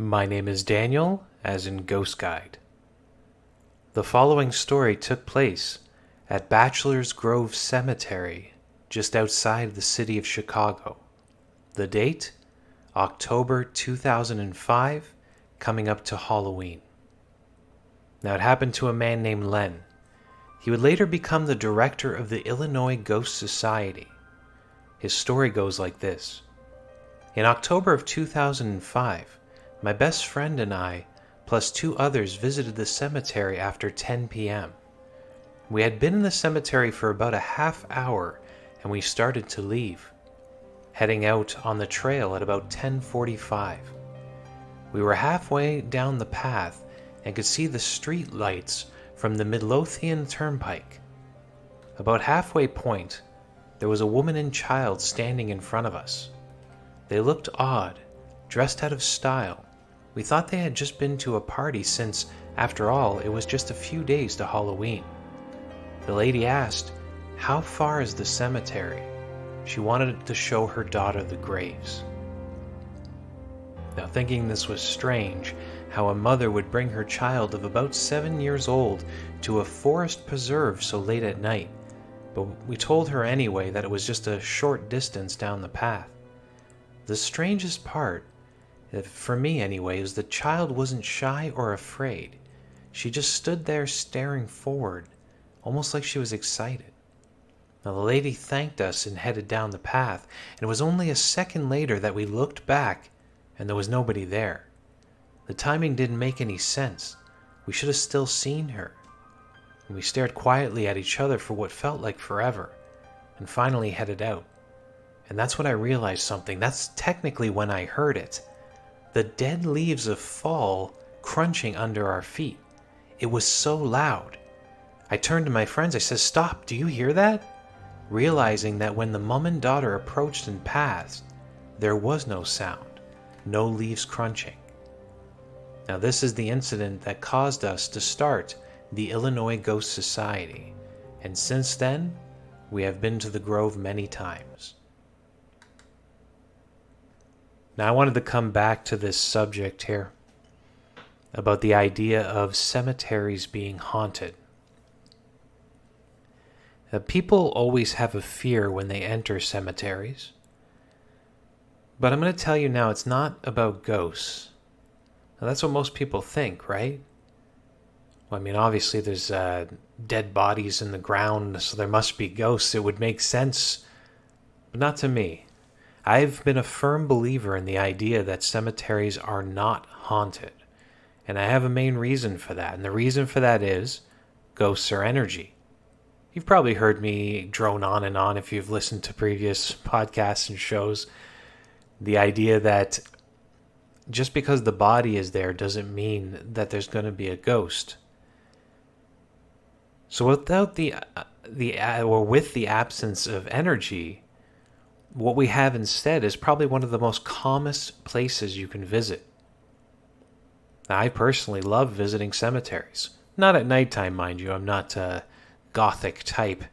My name is Daniel, as in Ghost Guide. The following story took place at Bachelor's Grove Cemetery, just outside the city of Chicago. The date? October 2005, coming up to Halloween. Now, it happened to a man named Len. He would later become the director of the Illinois Ghost Society. His story goes like this. In October of 2005, my best friend and I, plus two others, visited the cemetery after 10 p.m. We had been in the cemetery for about a half hour and we started to leave, heading out on the trail at about 10:45. We were halfway down the path and could see the street lights from the Midlothian turnpike. About halfway point, there was a woman and child standing in front of us. They looked odd, dressed out of style. We thought they had just been to a party since, after all, it was just a few days to Halloween. The lady asked, "How far is the cemetery?" She wanted to show her daughter the graves. Now, thinking this was strange, how a mother would bring her child of about 7 years old to a forest preserve so late at night, but we told her anyway that it was just a short distance down the path. The strangest part, for me anyway, is the child wasn't shy or afraid. She just stood there staring forward, almost like she was excited. Now, the lady thanked us and headed down the path, and it was only a second later that we looked back and there was nobody there. The timing didn't make any sense. We should have still seen her. And we stared quietly at each other for what felt like forever, and finally headed out. And that's when I realized something. That's technically when I heard it. The dead leaves of fall crunching under our feet. It was so loud. I turned to my friends. I said, "Stop, do you hear that?" Realizing that when the mom and daughter approached and passed, there was no sound, no leaves crunching. Now, this is the incident that caused us to start the Illinois Ghost Society, and since then, we have been to the Grove many times. Now, I wanted to come back to this subject here about the idea of cemeteries being haunted. People always have a fear when they enter cemeteries, but I'm going to tell you now, it's not about ghosts. Now, that's what most people think, right? Well, I mean, obviously there's dead bodies in the ground, so there must be ghosts. It would make sense, but not to me. I've been a firm believer in the idea that cemeteries are not haunted, and I have a main reason for that, and the reason for that is ghosts are energy. You've probably heard me drone on and on if you've listened to previous podcasts and shows. The idea that just because the body is there doesn't mean that there's going to be a ghost. So without with the absence of energy, what we have instead is probably one of the most calmest places you can visit. Now, I personally love visiting cemeteries. Not at nighttime, mind you. I'm not a gothic type.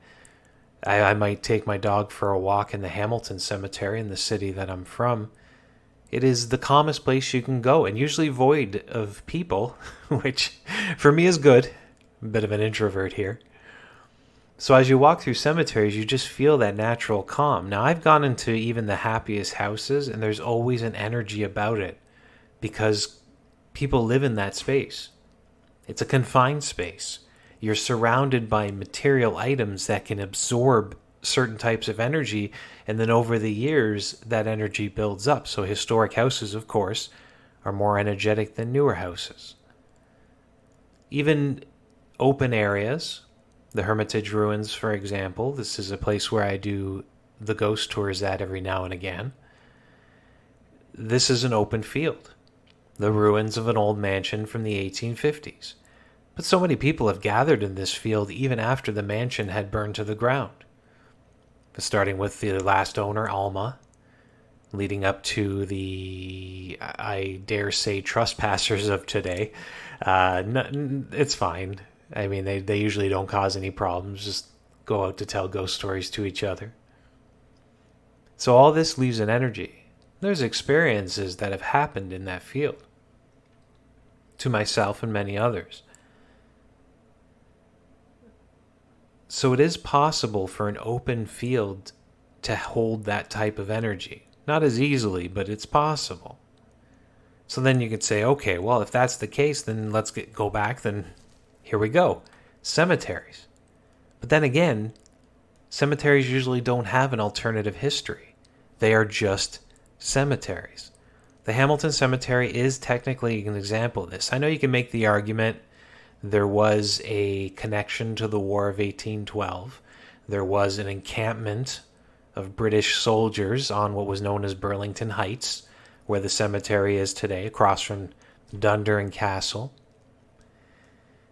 I might take my dog for a walk in the Hamilton Cemetery in the city that I'm from. It is the calmest place you can go, and usually void of people, which for me is good. I'm a bit of an introvert here. So as you walk through cemeteries, you just feel that natural calm. Now, I've gone into even the happiest houses, and there's always an energy about it because people live in that space. It's a confined space. You're surrounded by material items that can absorb certain types of energy, and then over the years, that energy builds up. So historic houses, of course, are more energetic than newer houses. Even open areas, the Hermitage Ruins, for example. This is a place where I do the ghost tours at every now and again. This is an open field, the ruins of an old mansion from the 1850s. But so many people have gathered in this field even after the mansion had burned to the ground. Starting with the last owner, Alma, leading up to the, I dare say, trespassers of today. It's fine. I mean, they usually don't cause any problems, just go out to tell ghost stories to each other. So all this leaves an energy. There's experiences that have happened in that field. to myself and many others. So it is possible for an open field to hold that type of energy. Not as easily, but it's possible. So then you could say, okay, well, if that's the case, then let's go back, then here we go. Cemeteries. But then again, cemeteries usually don't have an alternative history. They are just cemeteries. The Hamilton Cemetery is technically an example of this. I know you can make the argument there was a connection to the War of 1812. There was an encampment of British soldiers on what was known as Burlington Heights, where the cemetery is today, across from Dundurn Castle.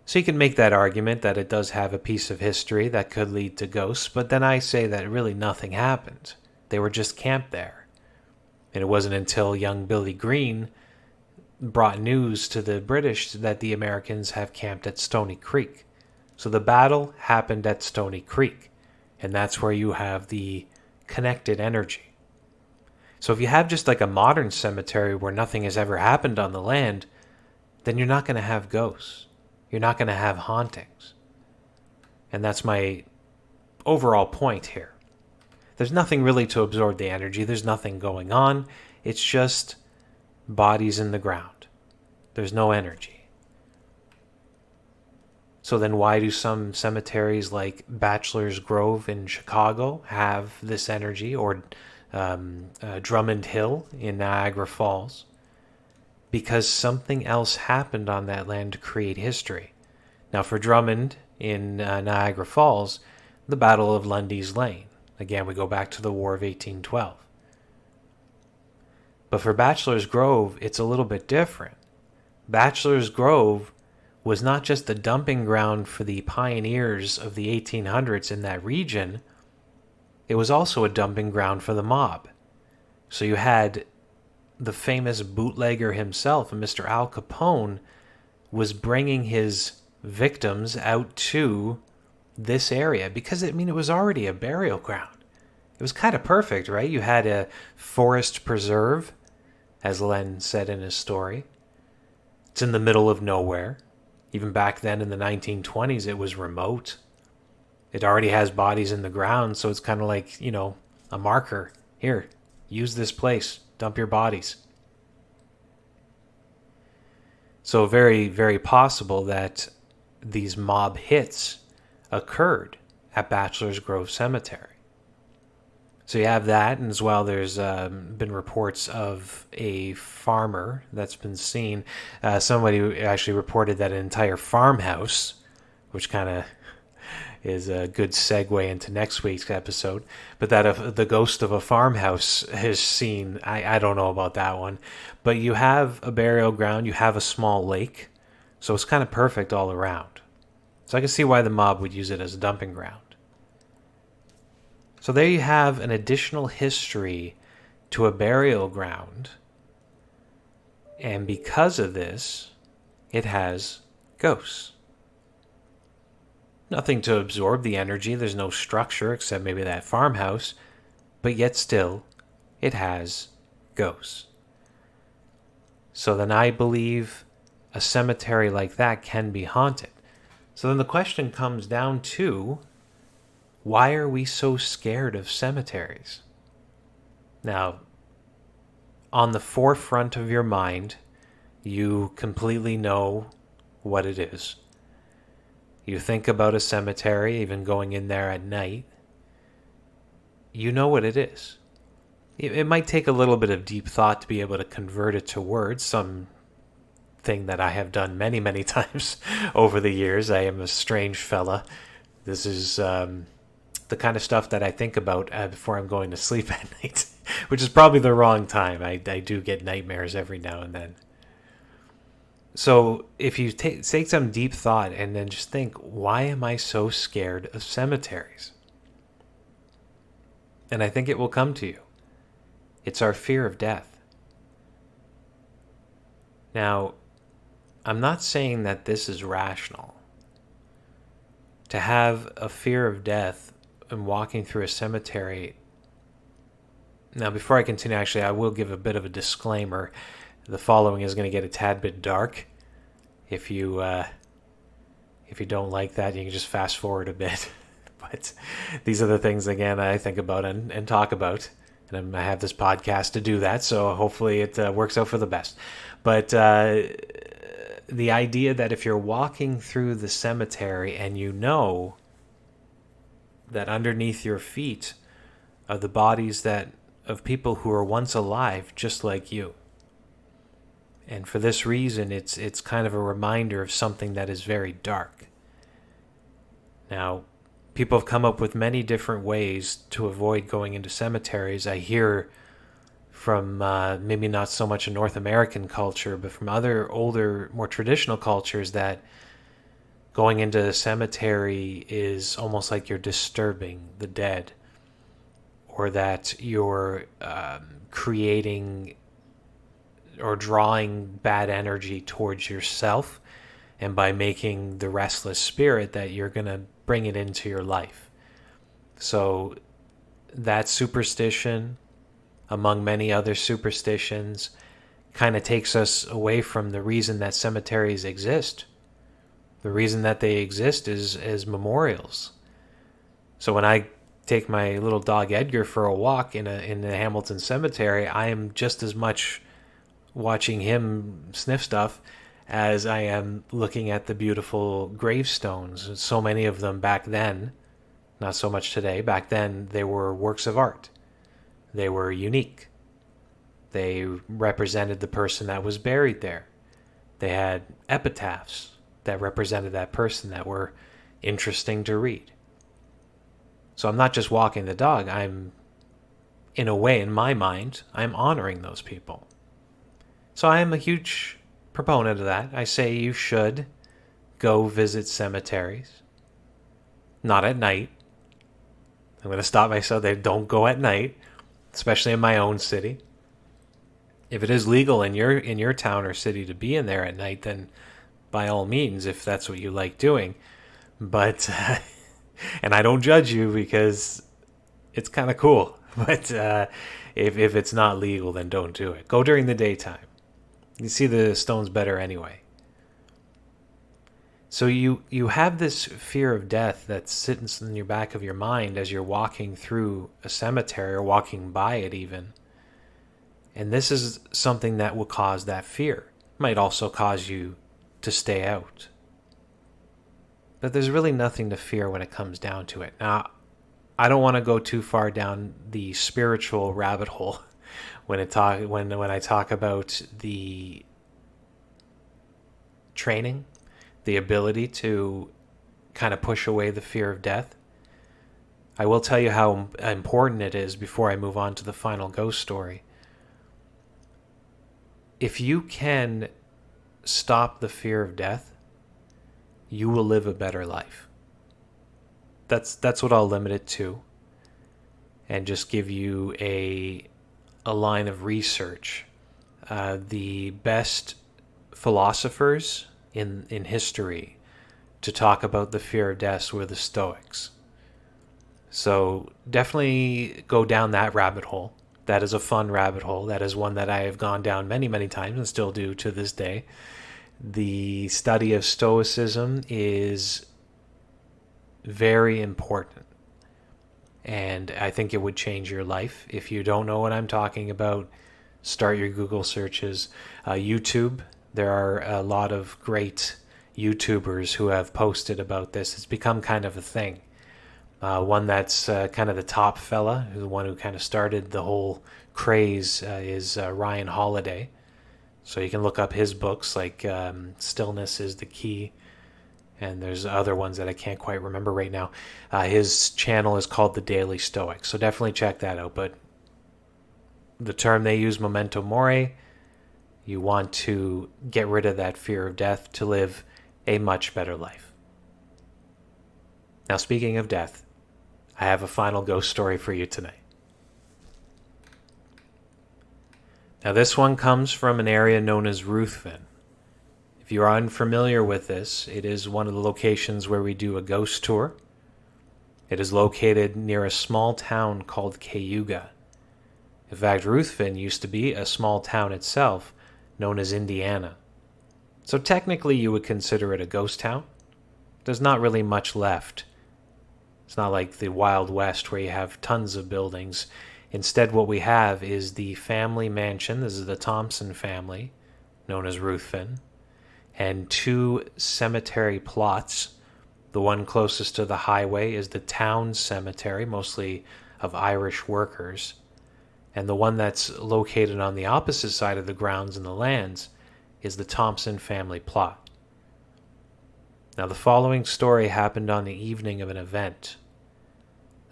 So you can make that argument that it does have a piece of history that could lead to ghosts, but then I say that really nothing happened. They were just camped there. And it wasn't until young Billy Green brought news to the British that the Americans have camped at Stony Creek. So the battle happened at Stony Creek, and that's where you have the connected energy. So if you have just like a modern cemetery where nothing has ever happened on the land, then you're not going to have ghosts. You're not going to have hauntings. And that's my overall point here. There's nothing really to absorb the energy. There's nothing going on. It's just bodies in the ground. There's no energy. So then why do some cemeteries like Bachelor's Grove in Chicago have this energy, or Drummond Hill in Niagara Falls? Because something else happened on that land to create history. Now for Drummond in Niagara Falls, the Battle of Lundy's Lane. Again, we go back to the War of 1812. But for Bachelor's Grove, it's a little bit different. Bachelor's Grove was not just a dumping ground for the pioneers of the 1800s in that region, it was also a dumping ground for the mob. So you had the famous bootlegger himself, Mr. Al Capone, was bringing his victims out to this area because, it was already a burial ground. It was kind of perfect, right? You had a forest preserve, as Len said in his story. It's in the middle of nowhere. Even back then in the 1920s, it was remote. It already has bodies in the ground, so it's kind of like, a marker. Here, use this place. Dump your bodies. So very, very possible that these mob hits occurred at Bachelor's Grove Cemetery. So you have that, and as well there's been reports of a farmer that's been seen. Somebody actually reported that an entire farmhouse, which kind of is a good segue into next week's episode, but that the ghost of a farmhouse is seen. I don't know about that one, but you have a burial ground, you have a small lake, so it's kind of perfect all around. So I can see why the mob would use it as a dumping ground. So there you have an additional history to a burial ground, and because of this, it has ghosts. Nothing to absorb the energy, there's no structure except maybe that farmhouse, but yet still, it has ghosts. So then I believe a cemetery like that can be haunted. So then the question comes down to, why are we so scared of cemeteries? Now, on the forefront of your mind, you completely know what it is. You think about a cemetery, even going in there at night, you know what it is. It might take a little bit of deep thought to be able to convert it to words, something that I have done many, many times over the years. I am a strange fella. This is the kind of stuff that I think about before I'm going to sleep at night, which is probably the wrong time. I do get nightmares every now and then. So if you take some deep thought and then just think, why am I so scared of cemeteries? And I think it will come to you. It's our fear of death. Now, I'm not saying that this is rational. To have a fear of death and walking through a cemetery. Now, before I continue, actually, I will give a bit of a disclaimer. The following is going to get a tad bit dark. If you don't like that, you can just fast forward a bit. But these are the things, again, I think about and talk about. And I have this podcast to do that, so hopefully it works out for the best. But the idea that if you're walking through the cemetery and you know that underneath your feet are the bodies of people who were once alive just like you. And for this reason, it's kind of a reminder of something that is very dark. Now, people have come up with many different ways to avoid going into cemeteries. I hear from maybe not so much a North American culture, but from other older, more traditional cultures, that going into a cemetery is almost like you're disturbing the dead, or that you're creating or drawing bad energy towards yourself, and by making the restless spirit that you're going to bring it into your life. So that superstition, among many other superstitions, kind of takes us away from the reason that cemeteries exist. The reason that they exist is as memorials. So when I take my little dog Edgar for a walk in the Hamilton Cemetery, I am just as much watching him sniff stuff as I am looking at the beautiful gravestones. So many of them back then, not so much today, back then they were works of art. They were unique. They represented the person that was buried there. They had epitaphs that represented that person that were interesting to read. So I'm not just walking the dog, I'm, in a way, in my mind, I'm honoring those people. So I am a huge proponent of that. I say you should go visit cemeteries. Not at night. I'm going to stop myself there. Don't go at night, especially in my own city. If it is legal in your town or city to be in there at night, then by all means, if that's what you like doing. But and I don't judge you because it's kind of cool. But if it's not legal, then don't do it. Go during the daytime. You see the stones better anyway. So you have this fear of death that sits in your back of your mind as you're walking through a cemetery or walking by it even. And this is something that will cause that fear. It might also cause you to stay out. But there's really nothing to fear when it comes down to it. Now, I don't want to go too far down the spiritual rabbit hole when I talk about the training, the ability to kind of push away the fear of death. I will tell you how important it is before I move on to the final ghost story. If you can stop the fear of death, you will live a better life. That's what I'll limit it to, and just give you a line of research. The best philosophers in history to talk about the fear of death were the Stoics. So definitely go down that rabbit hole. That is a fun rabbit hole. That is one that I have gone down many, many times and still do to this day. The study of Stoicism is very important, and I think it would change your life. If you don't know what I'm talking about, start your Google searches. YouTube, there are a lot of great YouTubers who have posted about this. It's become kind of a thing. One that's kind of the top fella, the one who kind of started the whole craze, is Ryan Holiday. So you can look up his books like Stillness is the Key, and there's other ones that I can't quite remember right now. His channel is called The Daily Stoic, so definitely check that out. But the term they use, memento mori, you want to get rid of that fear of death to live a much better life. Now, speaking of death, I have a final ghost story for you tonight. Now, this one comes from an area known as Ruthven. If you are unfamiliar with this, it is one of the locations where we do a ghost tour. It is located near a small town called Cayuga. In fact, Ruthven used to be a small town itself known as Indiana. So technically you would consider it a ghost town. There's not really much left. It's not like the Wild West where you have tons of buildings. Instead, what we have is the family mansion. This is the Thompson family, known as Ruthven, and 2 cemetery plots. The one closest to the highway is the town cemetery, mostly of Irish workers. And the one that's located on the opposite side of the grounds and the lands is the Thompson family plot. Now, the following story happened on the evening of an event.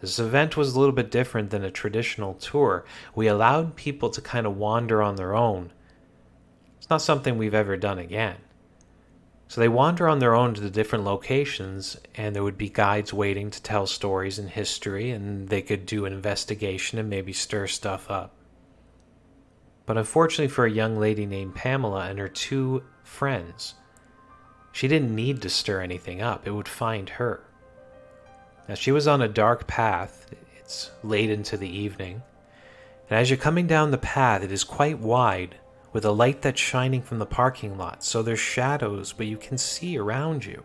This event was a little bit different than a traditional tour. We allowed people to kind of wander on their own. It's not something we've ever done again. So they wander on their own to the different locations, and there would be guides waiting to tell stories and history, and they could do an investigation and maybe stir stuff up. But unfortunately for a young lady named Pamela and her 2 friends, she didn't need to stir anything up. It would find her. Now, she was on a dark path. It's late into the evening. And as you're coming down the path, it is quite wide, with a light that's shining from the parking lot. So there's shadows, but you can see around you.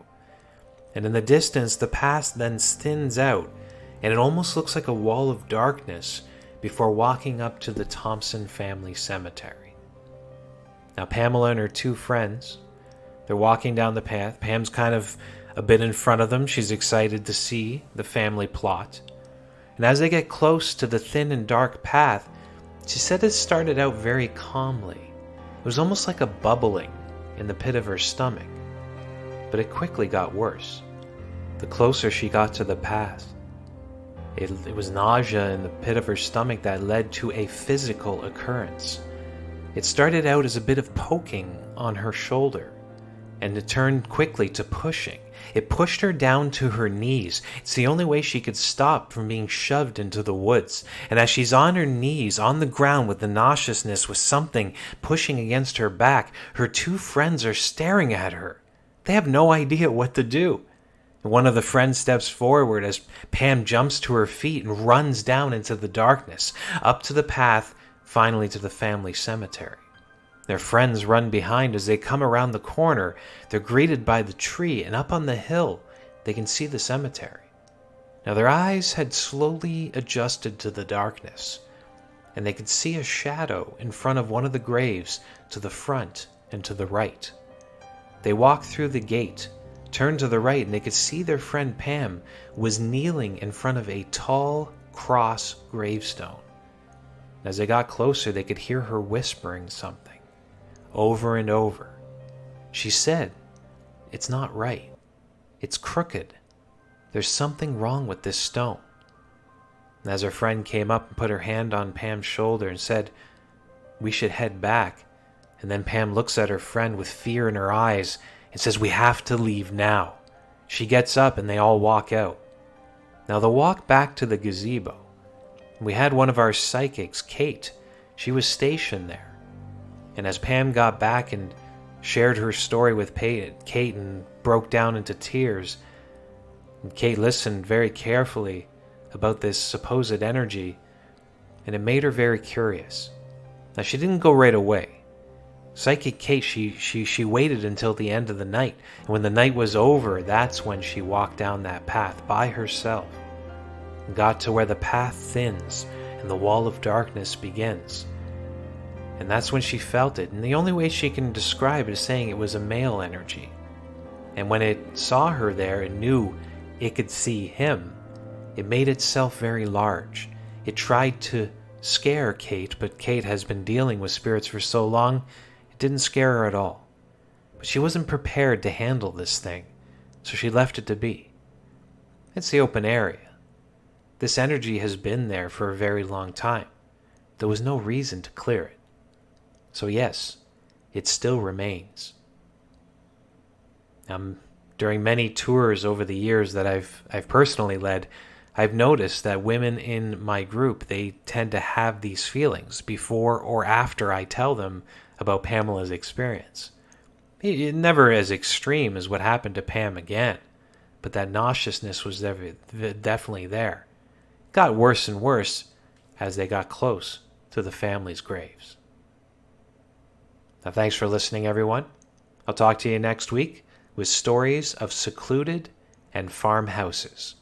And in the distance, the path then thins out, and it almost looks like a wall of darkness before walking up to the Thompson family cemetery. Now, Pamela and her 2 friends, they're walking down the path. Pam's kind of a bit in front of them. She's excited to see the family plot. And as they get close to the thin and dark path, she said it started out very calmly. It was almost like a bubbling in the pit of her stomach. But it quickly got worse. The closer she got to the path, it was nausea in the pit of her stomach that led to a physical occurrence. It started out as a bit of poking on her shoulder, and it turned quickly to pushing. It pushed her down to her knees. It's the only way she could stop from being shoved into the woods. And as she's on her knees, on the ground with the nauseousness, with something pushing against her back, her 2 friends are staring at her. They have no idea what to do. And one of the friends steps forward as Pam jumps to her feet and runs down into the darkness, up to the path, finally to the family cemetery. Their friends run behind. As they come around the corner, they're greeted by the tree, and up on the hill, they can see the cemetery. Now, their eyes had slowly adjusted to the darkness, and they could see a shadow in front of one of the graves to the front and to the right. They walked through the gate, turned to the right, and they could see their friend Pam was kneeling in front of a tall cross gravestone. As they got closer, they could hear her whispering something over and over. She said, "It's not right. It's crooked. There's something wrong with this stone." And as her friend came up and put her hand on Pam's shoulder and said, "We should head back." And then Pam looks at her friend with fear in her eyes and says, "We have to leave now." She gets up and they all walk out. Now they'll walk back to the gazebo. We had one of our psychics, Kate. She was stationed there. And as Pam got back and shared her story with Kate and broke down into tears, and Kate listened very carefully about this supposed energy, and it made her very curious. Now, she didn't go right away. Psychic Kate, she waited until the end of the night, and when the night was over, that's when she walked down that path by herself and got to where the path thins and the wall of darkness begins. And that's when she felt it. And the only way she can describe it is saying it was a male energy. And when it saw her there and knew it could see him, it made itself very large. It tried to scare Kate, but Kate has been dealing with spirits for so long, it didn't scare her at all. But she wasn't prepared to handle this thing, so she left it to be. It's the open area. This energy has been there for a very long time. There was no reason to clear it. So yes, it still remains. During many tours over the years that I've personally led, I've noticed that women in my group, they tend to have these feelings before or after I tell them about Pamela's experience. It never as extreme as what happened to Pam again, but that nauseousness was definitely there. It got worse and worse as they got close to the family's graves. Now, thanks for listening, everyone. I'll talk to you next week with stories of secluded and farmhouses.